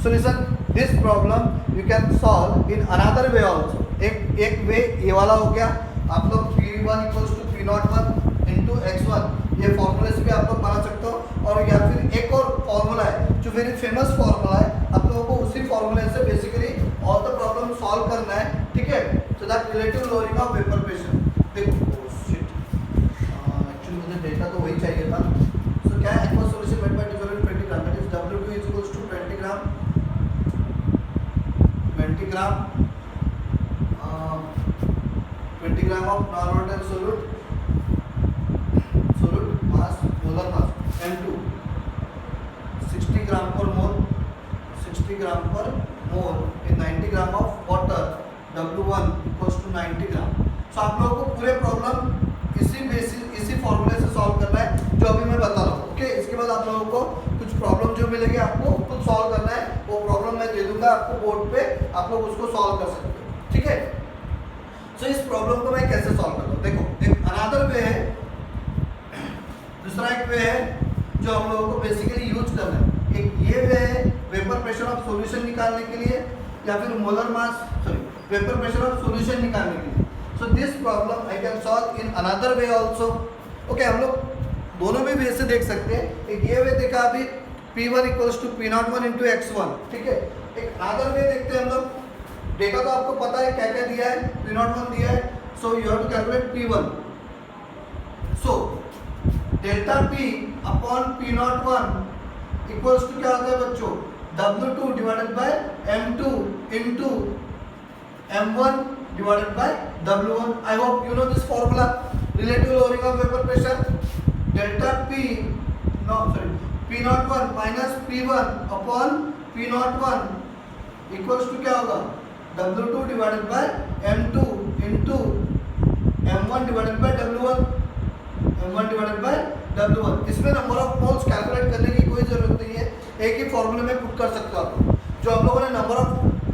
So listen, this problem you can solve in another way also. एक वे ये वाला हो गया, आप लोग P1 equals to P01 into x1 ये फॉर्मूले से भी आप लोग बना सकते हो, और या फिर एक और फॉर्मूला है जो वेरी फेमस फॉर्मूला है, आप लोगों को उसी फॉर्मूले से basically all the problem solve करना है, ठीक है। So that relative lowering of vapour pressure. देखो एक्चुअली मुझे डेटा तो वही चाहिए था। सो क्या है, aqua solution made by different 20 gram, that is W2 is equals to 20 gram 20 gram of non-volatile solute mass molar mass M2 60 gram per mole 60 gram per mole in 90 gram of water W1 equals to 90 ग्राम। सो आप लोगों को पूरे problem इसी फॉर्मूले से solve करना है जो अभी मैं बता रहा हूँ, ओके। इसके बाद आप लोगों को कुछ प्रॉब्लम जो मिलेगी आपको खुद सॉल्व करना है, वो प्रॉब्लम मैं दे दूंगा आपको बोर्ड पे, आप लोग उसको सॉल्व कर सकते हो, ठीक है। सो इस प्रॉब्लम को मैं कैसे सॉल्व करता हूँ, देखो एक अनदर वे है, दूसरा एक वे है जो हम लोगों को बेसिकली यूज करना है। एक ये वे है वेपर प्रेशर ऑफ सॉल्यूशन निकालने के लिए, या फिर molar mass vapour pressure of solution निकालने के लिए। So this problem I can solve in another way also, okay. हम लोग दोनों भी वे से देख सकते हैं। एक ये वे देखा अभी P1 equals to P01 into x1, ठीक है। एक अनदर वे देखते हैं हम लोग। डेटा तो आपको पता है क्या क्या दिया है, P01 दिया है, so you have to calculate P1। So delta P upon P01 equals to क्या होता है बच्चों, W2 divided by M2 into M1 divided by W1. I hope you know this formula. Relative lowering of vapor pressure. Delta P01 minus P1 upon P01 equals to क्या होगा, W2 divided by M2 into M1 divided by W1. M1 divided by W1. इसमें number of moles calculate करने की कोई जरूरत नहीं है, एक ही फॉर्मूले में पुट कर सकते हो आप। जो हम लोगों ने नंबर ऑफ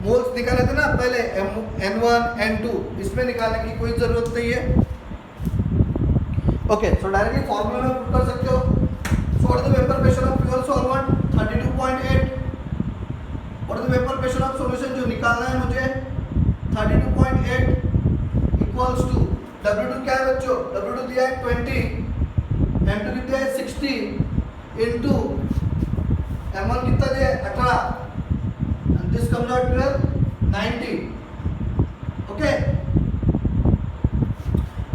मोल्स निकाले थे ना पहले N1 N2, इसमें निकालने की कोई जरूरत नहीं है, ओके। सो डायरेक्टली फॉर्मूला में पुट कर सकते हो। सो what is the vapour pressure of pure solvent 32.8, what is the vapour pressure of solution जो निकालना है मुझे 32.8 इक्वल्स टू W2 क्या है बच्चों, W2 दिया है 20, M2 कितना है 60 इनटू M1 कितना दिया है 18, this comes out to 90, okay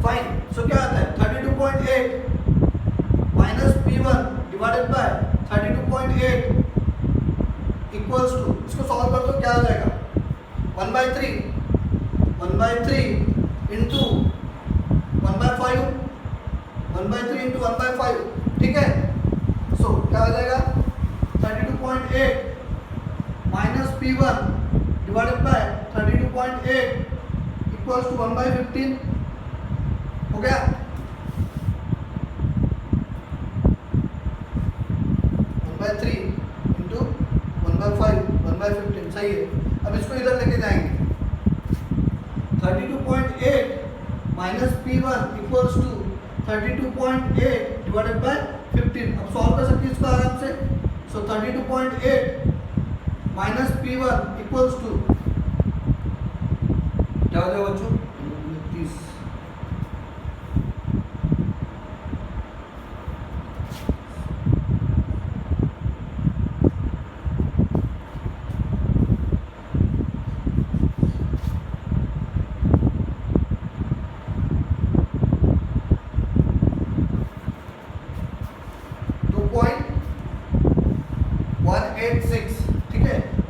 fine। so क्या आता है 32.8 minus P1 divided by 32.8 equals to, इसको सॉल्व कर तो क्या आ जाएगा 1/3 into 1/5 1/3 into 1/5, ठीक है। so क्या आ जाएगा 32.8 minus P1 divided by 32.8 equals to 1/15, हो गया। 1/3 into 1/5 1/15, सही है। अब इसको इधर लेके जाएंगे, 32.8 minus P1 equals to 32.8 divided by 15। अब सॉल्व कर सकते हैं इसको आराम से। सो 32.8 माइनस P1 इक्वल्स टू क्या हो जाएगा बच्चों 30।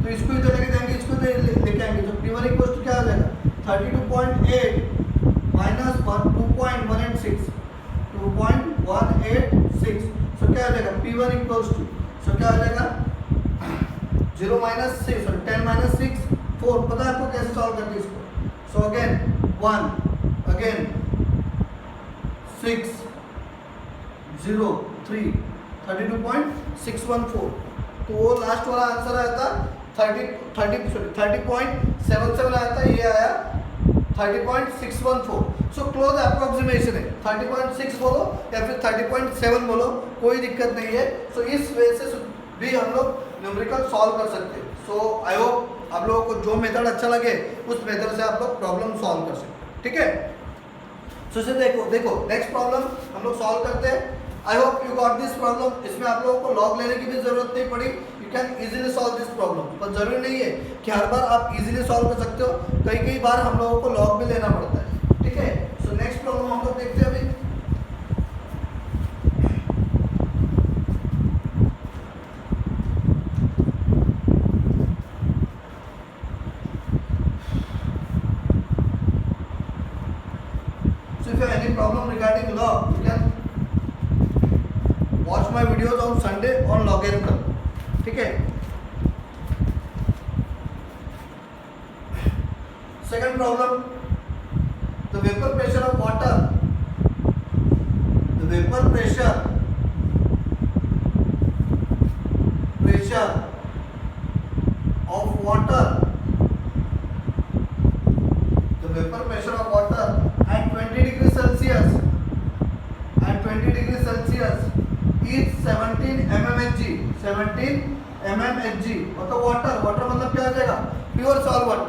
तो इसको इधर लेके जाएंगे, इसको लेके आएंगे, तो P1 इक्वल्स टू क्या आ जाएगा 32.8 माइनस 2.186 2.186। सो क्या आ जाएगा P1 इक्वल्स टू, सो क्या आ जाएगा 0 माइनस 6 सॉरी 10 माइनस 6 4। पता है आपको कैसे सॉल्व करते हैं इसको। So again 1 again 6 0 3 32.614। तो वो लास्ट वाला आंसर आया था 30.77 आया था, ये आया 30.614। सो क्लोज अप्रोक्सीमेशन है, 30.6 बोलो या फिर 30.7 बोलो, कोई दिक्कत नहीं है। सो इस वे से भी हम लोग न्यूमेरिकल सॉल्व कर सकते हैं। सो आई होप आप लोगों को जो मेथड अच्छा लगे उस मेथड से आप लोग प्रॉब्लम सॉल्व कर सकते हैं, ठीक है। सो इसे देखो नेक्स्ट प्रॉब्लम हम लोग सॉल्व करते हैं। I hope you got this problem. इसमें आप लोगों को लॉग लेने की भी जरूरत नहीं पड़ी, you can easily solve this problem. पर जरूरी नहीं है कि हर बार आप इजीली सॉल्व कर सकते हो, कई बार हम लोगों को लॉग भी लेना पड़ता है, ठीक है। सो नेक्स्ट प्रॉब्लम हम लोग देखते हैं अभी। So if you have any problem regarding log, you can watch my videos on Sunday on logarithm, ठीक है। Second problem, the vapor pressure of water, the vapor pressure of water, the vapor pressure of water at 20 degrees Celsius, at 20 degrees Celsius is 17 mmHg, 17 mmHg। मतलब water मतलब क्या आ जाएगा, pure solvent.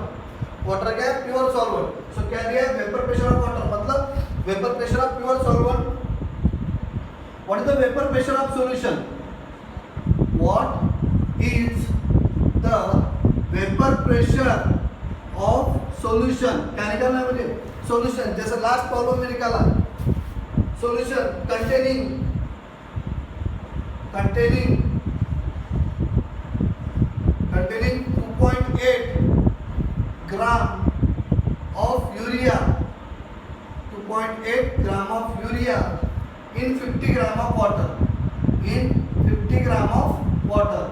Water क्या है, pure solvent. सो क्या दिया है, vapour pressure of water मतलब vapour pressure of pure solvent. What is the vapour pressure of solution, what is the vapour pressure of solution. क्या निकालना है मुझे, सॉल्यूशन। जैसे लास्ट प्रॉब्लम में निकाला solution containing 2.8 gram of urea, 2.8 gram of urea in 50 gram of water, in 50 gram of water।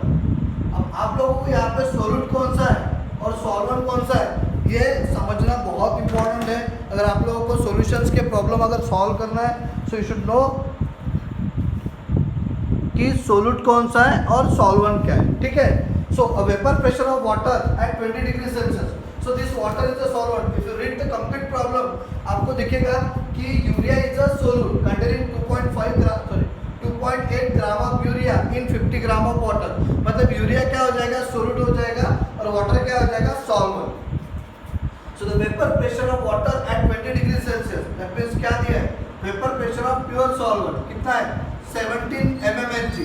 अब आप लोगों को यहाँ पे सोल्यूट कौन सा है और सॉल्वेंट कौन सा है ये समझना बहुत इंपॉर्टेंट है। अगर आप लोगों को सॉल्यूशंस के प्रॉब्लम अगर सॉल्व करना है सो यू शुड नो कि सोल्यूट कौन सा है और सॉल्वेंट क्या है, ठीक है। So a vapour pressure of water at 20 degree Celsius, so this water is a solvent. If you read the complete problem आपको दिखेगा कि urea is a solute containing 2.8 gram of urea in 50 gram of water. मतलब urea क्या हो जाएगा, solute हो जाएगा और वाटर क्या हो जाएगा, solvent. So the vapour pressure of water at 20 degree Celsius, that means क्या दिया है, vapour pressure of pure solvent कितना है, 17 mmHg,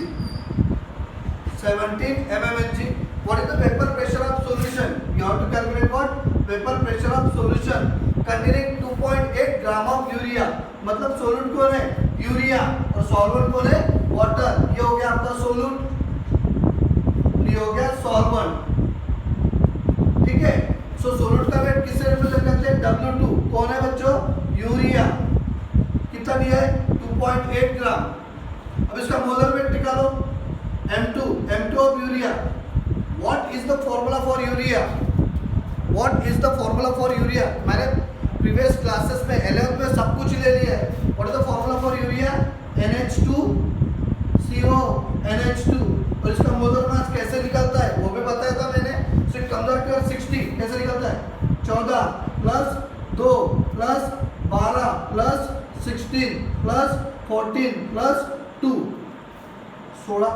17 mmHg। What is the vapor pressure of solution? You have to calculate what? Vapor pressure of solution containing 2.8 gram of urea। मतलब solute कौन है, urea, और solvent कौन है, वाटर। ये हो गया आपका सोल्यूट, ये हो गया सॉल्वेंट, ठीक है। सो सोल्यूट का वेट किससे रिप्रेजेंट करते हैं, W2। कौन है बच्चों, यूरिया। कितना दिया है, 2.8 ग्राम। अब इसका मोलर वेट निकालो, M2 of urea। What is the formula for urea? What is the formula for urea? मैंने प्रीवियस क्लासेस में 11th में सब कुछ ले लिया है। What is the formula for urea? NH2CO, NH2। और इसका मोलर मास कैसे निकलता है वो भी बताया था मैंने। So it comes out to 60। कैसे निकलता है, 14 plus 2 plus 12 plus 16 plus 14 plus 2, 16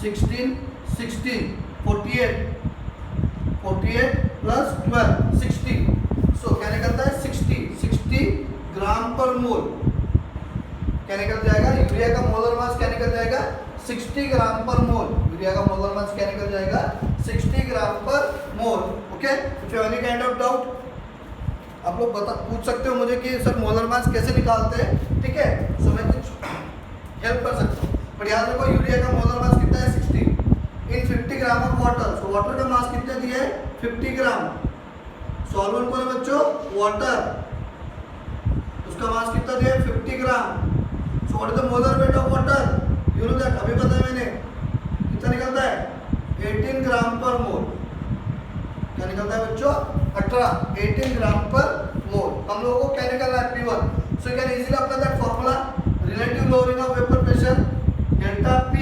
16 48 plus 12 60। सो क्या निकलता है, 60 ग्राम पर मोल। क्या निकल जाएगा, यूरिया का मोलर मास क्या निकल जाएगा, 60 ग्राम पर मोल। यूरिया का मोलर मास क्या निकल जाएगा, 60 gram per mole. Okay, if you any kind of doubt आप लोग पूछ सकते हो मुझे कि सर मोलर मास कैसे निकालते हैं, ठीक है। सो मैं कुछ हेल्प कर सकता हूँ। पर याद रखो यूरिया का मोलर मास कितना है, 60 इन 50 gram of water. So water का मास कितना दिया है, 50 ग्राम। सॉल्वेंट कौन है बच्चों, वाटर, उसका मास कितना दिया है, 50 gram. So what is the molar weight of water, you know that, अभी बताया मैंने। कितना निकलता है, 18 ग्राम पर मोल। क्या निकलता है बच्चों, 18 ग्राम पर मोल। हम लोगों को क्या निकलना है, P1। So you can easily apply that formula, relative lowering of vapour pressure delta P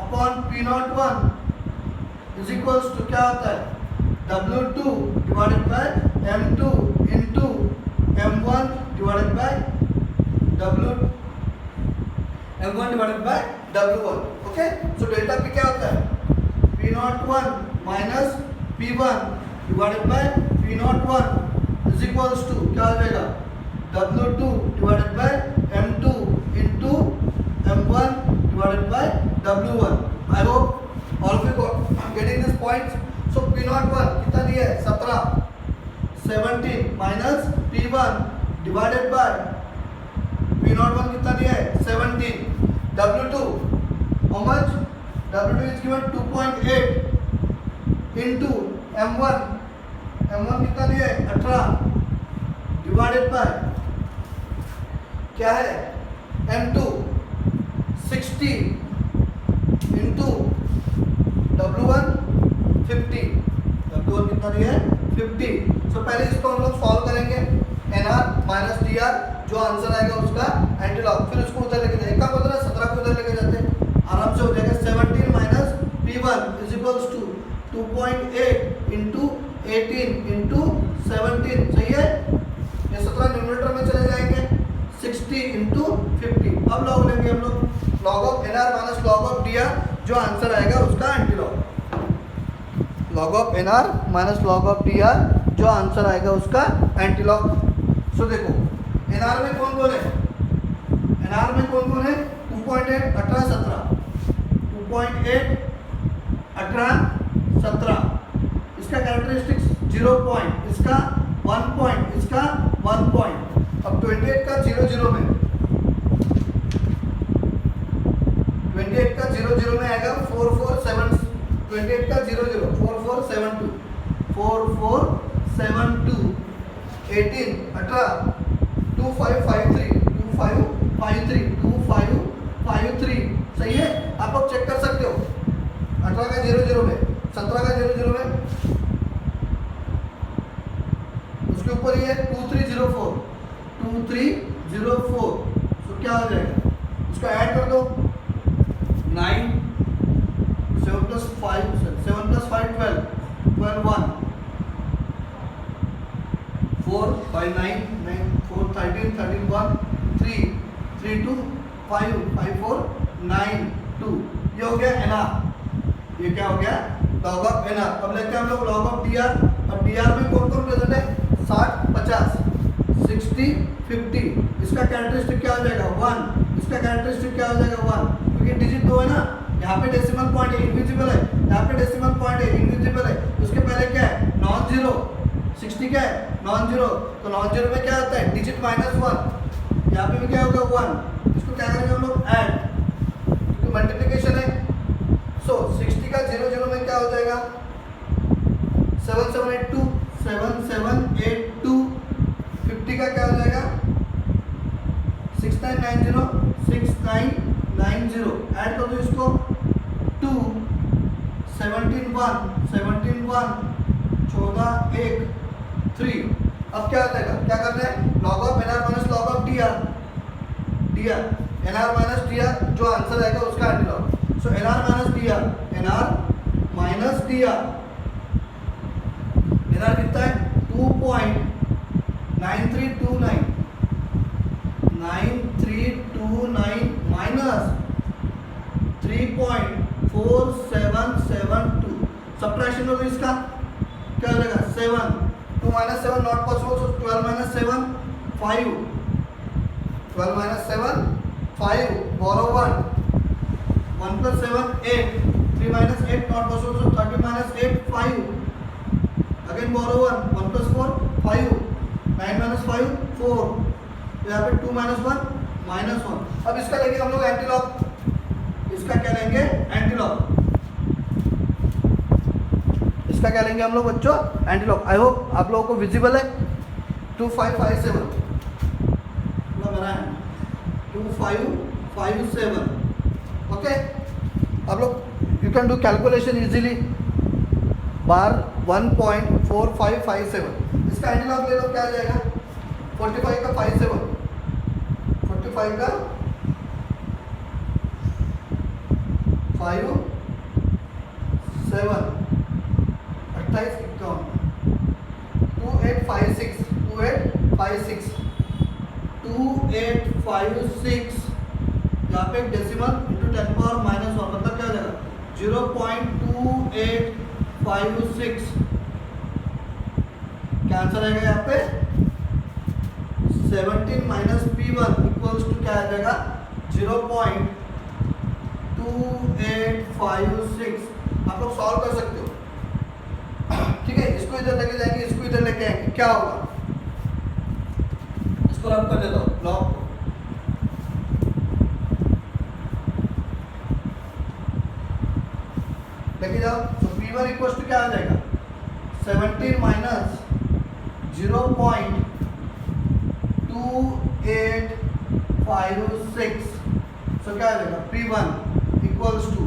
upon P01 is equals to क्या होता है, W2 divided by M2 into M1 divided by W M1 divided by W1. Okay, so delta P क्या होता है? P01 minus P1 divided by P01 is equals to क्या हो जाएगा? W2 divided by M2 into M1 divided by W1. I hope all of you are getting this point. So P01 कितना दिया है? 17. 17 minus P1 divided by P01 कितना दिया है? 17. W2 how much? W2 is given 2.8 into M1. M1 कितना दिया है? 18 divided by क्या है? M2 60 into W1 50. W1 कितना दिया है? 50. सो पहले इसको हम लोग सॉल्व करेंगे. NR माइनस DR जो आंसर आएगा उसका एंटीलॉग, फिर उसको उधर लेके जाए. एक काम होता है 17 को उधर लेके जाते हैं, आराम से हो जाएगा. 17 minus P1 is equals to 2.8 into 18 into 17. सही है? ये 17 न्यूमरेटर में चले जाएंगे. 60 इंटू 50. अब लॉग लेंगे हम लोग. Log of NR minus log of DR जो आंसर आएगा उसका antilog. Log of NR minus log of DR जो आंसर आएगा उसका एंटीलॉग. सो देखो NR में कौन कौन है? NR में कौन कौन है? 2.8 18 17. 2.8 18 17. इसका कैरेक्टरिस्टिक्स 0 पॉइंट, इसका 1 पॉइंट, इसका 1 पॉइंट. अब 28 का 0 0 में 28 का 0 0 में आएगा 4472. 28 का 0 0 4472 4472 18 18 2553 2553 2553. सही है? आप लोग चेक कर सकते हो. 18 का 0 0 में 17 का 0 0 में उसके ऊपर ये 2304 2304. सो क्या हो जाएगा? उसको ऐड कर दो. 9 7 plus 5 7 plus 5 12 12 1 4 5 9 9 4 13 13 1 3 3 2 5 5 4 9 2. ये हो गया NR. ये क्या हो गया? Log of NR. अब लेते हैं हम लोग लॉग ऑफ DR. अब DR में कौन कौन प्रेजेंट है? 60 50 60 50. इसका कैरेक्टरिस्टिक क्या हो जाएगा? 1. इसका कैरेक्टरिस्टिक क्या हो जाएगा? 1. क्योंकि डिजिट 2 है ना. यहाँ पे डेसिमल पॉइंट है, इनविजिबल है. यहाँ पे डेसिमल पॉइंट है, इनविजिबल है. उसके पहले क्या है? Non zero. 60 क्या है? Non zero. तो नॉन जीरो में क्या होता है? डिजिट -1. यहाँ पे भी क्या होगा? 1. इसको क्या करेंगे हम लोग? ऐड, क्योंकि मल्टीप्लिकेशन है. सो 60 का 0 0 में क्या हो जाएगा? 7782 7782. 50 का क्या हो जाएगा? 6990 6990. ऐड कर दो इसको. 2 17 1 17 1 14 1 3. अब क्या हो जाएगा? क्या करना है? Log of NR minus log of DR. DR NR minus DR जो आंसर आएगा उसका एंटीलॉग. सो NR minus DR NR minus DR. NR कितना है? 2.9329 9329 माइनस 3.4772. सब्ट्रैक्शन होगा इसका क्या हो जाएगा? 7. 2 minus 7 not possible, so 12 minus 7 5. 12 minus 7 5. Borrow 1. 1 plus 7 8. 3 minus 8 not possible, so 30 minus 8 5. Again borrow 1. 1 plus 4 5. 9 minus 5 4. यहाँ पे 2 minus 1 minus 1. अब इसका लेंगे हम लोग एंटीलॉग. इसका क्या लेंगे? एंटीलॉग. इसका क्या लेंगे हम लोग बच्चों? एंटीलॉग. आई होप आप लोगों को विजिबल है. 2557 बना है. 2557. ओके. आप लोग you can do calculation easily. Bar 1.4557. इसका एंटीलॉग ले लो. क्या आ जाएगा? 45 का 57. 45 का 5 7 28 51 2856 2856 2856, यहाँ पे डेसिमल इंटू 10⁻⁻1 मतलब क्या हो जाएगा 0.2856। क्या आंसर आएगा यहाँ पे 17 माइनस P1 इक्वल्स टू क्या आ जाएगा 0.2856। आप लोग सॉल्व कर सकते हो, ठीक है। इसको इधर लेके जाएंगे, इसको इधर लेके आएंगे, क्या होगा, इसको रब कर देता हूँ लॉग को। लेके जाओ तो P1 इक्वल्स टू क्या आ जाएगा 17 माइनस 0.2856। सो क्या आ जाएगा P1 equals to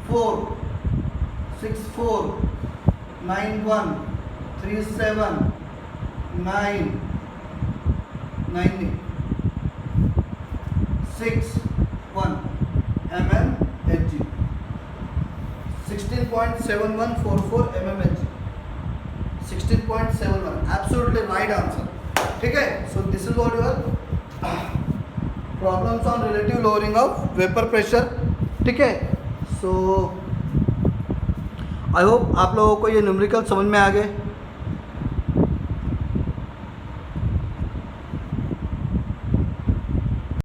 46191379661 mmHg, 16.7144 mmHg, 16.71, absolutely right answer, ठीक है। So this is what your problems on relative lowering of vapor pressure, ठीक है। So I hope आप लोगों को ये न्यूमेरिकल समझ में आ गए।